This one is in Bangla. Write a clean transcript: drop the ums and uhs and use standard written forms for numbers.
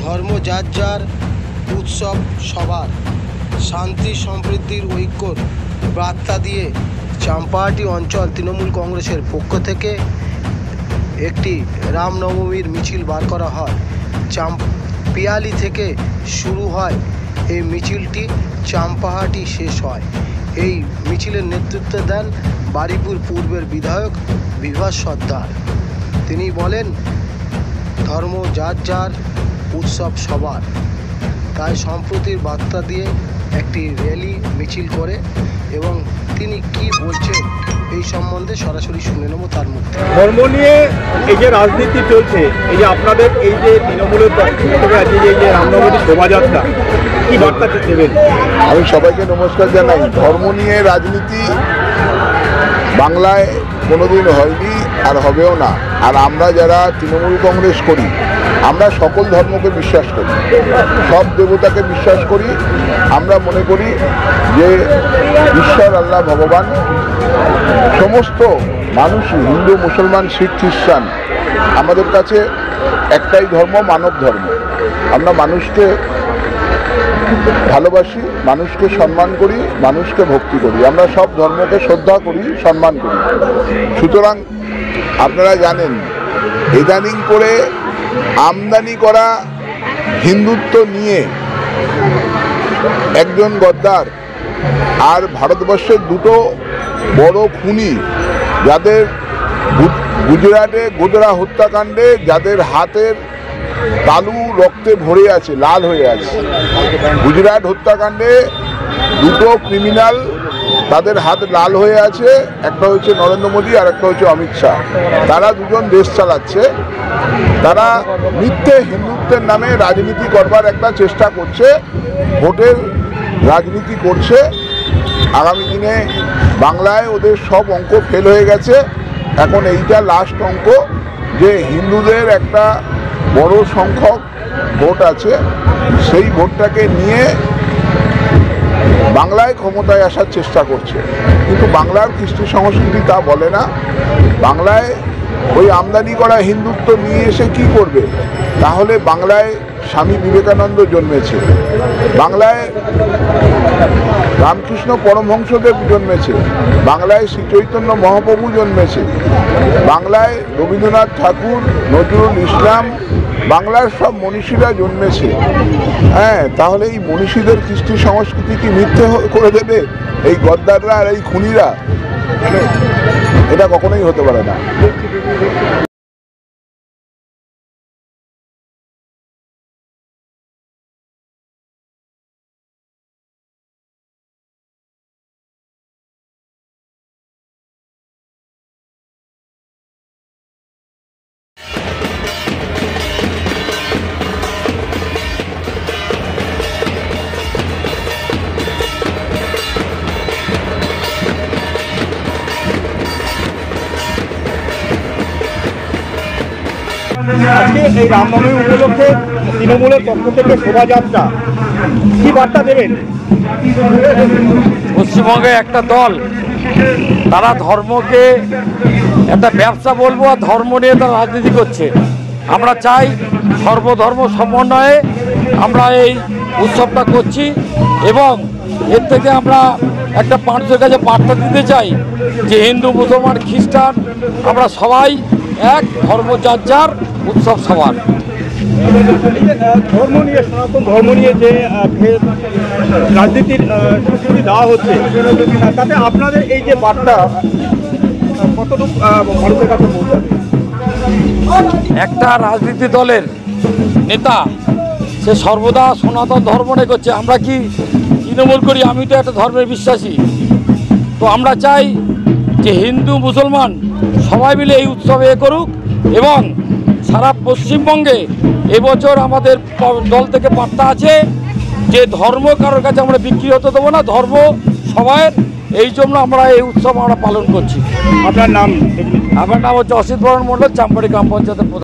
ধর্ম যার যার, উৎসব সবার, শান্তি সম্প্রীতির ঐক্যর বার্তা দিয়ে চাম্পাহাটি অঞ্চল তৃণমূল কংগ্রেসের পক্ষ থেকে একটি রামনবমীর মিছিল বার করা হয়। পিয়ালি থেকে শুরু হয় এই মিছিলটি, চাম্পাহাটি শেষ হয়। এই মিছিলের নেতৃত্ব দেন বারুইপুর পূর্বের বিধায়ক বিভাস সর্দার। তিনি বলেন, ধর্ম যার যার, উৎসব সবার। তাই সম্প্রীতির বার্তা দিয়ে একটি র্যালি মিছিল করে এবং তিনি কি বলছেন এই সম্বন্ধে সরাসরি শুনে নেব তার মুখ থেকে। ধর্ম নিয়ে এই যে রাজনীতি চলছে, এই যে আপনাদের এই যে তৃণমূলের আছে এই যে রামনবমী শোভাযাত্রা, কি বার্তা দেবেন? আমি সবাইকে নমস্কার জানাই। ধর্ম নিয়ে রাজনীতি বাংলায় কোনোদিন হয়নি আর হবেও না। আর আমরা যারা তৃণমূল কংগ্রেস করি, আমরা সকল ধর্মকে বিশ্বাস করি, সব দেবতাকে বিশ্বাস করি। আমরা মনে করি যে ঈশ্বর আল্লাহ ভগবান সমস্ত মানুষই, হিন্দু মুসলমান শিখ খ্রিস্টান, আমাদের কাছে একটাই ধর্ম, মানব ধর্ম। আমরা মানুষকে ভালোবাসি, মানুষকে সম্মান করি, মানুষকে ভক্তি করি। আমরা সব ধর্মকে শ্রদ্ধা করি, সম্মান করি। সুতরাং আপনারা জানেন, ইদানিং করে আমদানি করা হিন্দুত্ব নিয়ে একজন গদ্দার আর ভারতবর্ষের দুটো বড় খুনি, যাদের গুজরাটে গোধরা হত্যাকাণ্ডে যাদের হাতের তালু রক্তে ভরে আছে, লাল হয়ে আছে। গুজরাট হত্যাকাণ্ডে দুটো ক্রিমিনাল, তাদের হাত লাল হয়ে আছে। একটা হচ্ছে নরেন্দ্র মোদী আর একটা হচ্ছে অমিত শাহ। তারা দুজন দেশ চালাচ্ছে। তারা মিথ্যে হিন্দুত্বের নামে রাজনীতি করবার একটা চেষ্টা করছে, ভোটের রাজনীতি করছে। আগামী দিনে বাংলায় ওদের সব অঙ্ক ফেল হয়ে গেছে। এখন এইটা লাস্ট অঙ্ক, যে হিন্দুদের একটা বড় সংখ্যক ভোট আছে, সেই ভোটটাকে নিয়ে বাংলায় ক্ষমতায় আসার চেষ্টা করছে। কিন্তু বাংলার কৃষ্টি সংস্কৃতি তা বলে না। বাংলায় ওই আমদানি করা হিন্দুত্ব নিয়ে এসে কি করবে? তাহলে বাংলায় স্বামী বিবেকানন্দ জন্মেছে, বাংলায় রামকৃষ্ণ পরমহংসদেব জন্মেছে, বাংলায় শ্রী চৈতন্য মহাপ্রভু জন্মেছে, বাংলায় রবীন্দ্রনাথ ঠাকুর, নজরুল ইসলাম, বাংলার সব মনীষীরা জন্মেছে। হ্যাঁ, তাহলে এই মনীষীদের কৃষ্টি সংস্কৃতি কি মিথ্যে করে দেবে এই গদ্দাররা আর এই খুনিরা? এটা কখনোই হতে পারে না। আজকে এই রামনবমী উপলক্ষে তৃণমূলের পক্ষ থেকে শোভাযাত্রা, কি বার্তা দেবেন? পশ্চিমবঙ্গে একটা দল, তারা ধর্মকে একটা ব্যবসা বলবো আর ধর্ম নিয়ে তারা রাজনীতি করছে। আমরা চাই সর্বধর্ম সমন্বয়ে আমরা এই উৎসবটা করছি এবং এর থেকে আমরা একটা মানুষের কাছে বার্তা দিতে চাই যে হিন্দু মুসলমান খ্রিস্টান আমরা সবাই এক, ধর্ম যার যার, উৎসব সবার। ধর্ম নিয়ে, সনাতন ধর্ম নিয়ে যে রাজনীতির স্বীকৃতি দেওয়া হচ্ছে, তাতে আপনাদের এই যে বার্তা কতটুকু মানুষের কাছে পৌঁছাবে? একটা রাজনীতি দলের নেতা সে সর্বদা সনাতন ধর্ম নিয়ে করছে। আমরা কি তৃণমূল করি? আমি তো একটা ধর্মের বিশ্বাসী। তো আমরা চাই যে হিন্দু মুসলমান সবাই মিলে এই উৎসবে করুক এবং সারা পশ্চিমবঙ্গে এবছর আমাদের দল থেকে বার্তা আছে যে ধর্ম কারোর কাছে আমরা বিক্রি হতে দেবো না, ধর্ম সবাই। এই জন্য আমরা এই উৎসব আমরা পালন করছি। আপনার নাম? আমার নাম হচ্ছে অসিত বরণ মণ্ডল, চাম্পাহাটি গ্রাম পঞ্চায়েতের প্রধান।